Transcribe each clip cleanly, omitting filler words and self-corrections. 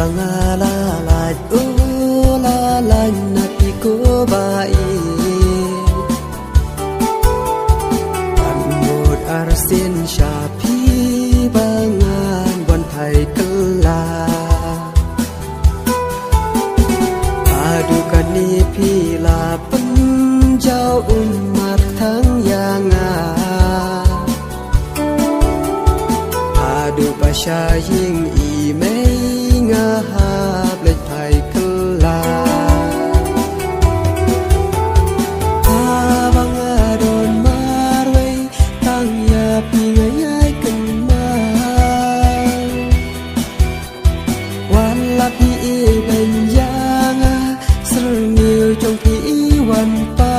Pangalalay ulalan na ikubain Panmud arsin siya pibangan Wantai kela Adukan ni pila penjau umat tang yanga Adu pasyaying imei ngahap lej pai kela Abang adon marway tang ya pingayay kemang Wala pi benjanga serngil jong pi iwan pa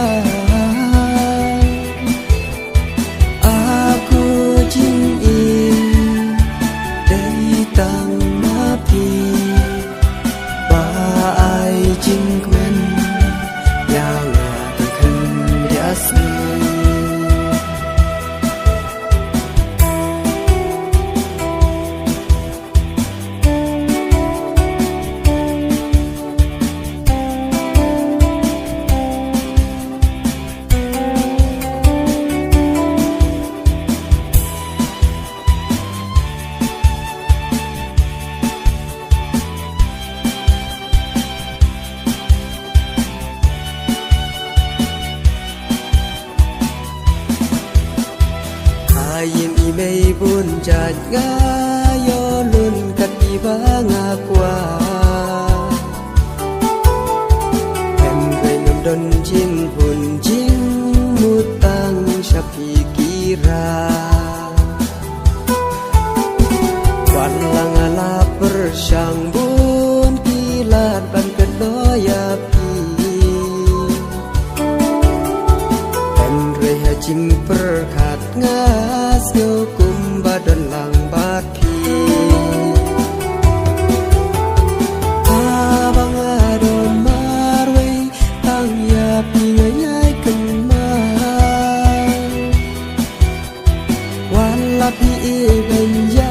Aku jing in dari tang mapi Baai jing kmen yang akan kendiasmi Ayim imei bun jat ngayo lun kat iba ngakwa Em rei ngam don jing bun jing mutang syapi kira Wan lang ala persyang bun kilat ban kedoya pi Em rei hajim perkat ngas ngukum badan lang baki Abang adon marway tang ya pingayay kemang Wala pi benja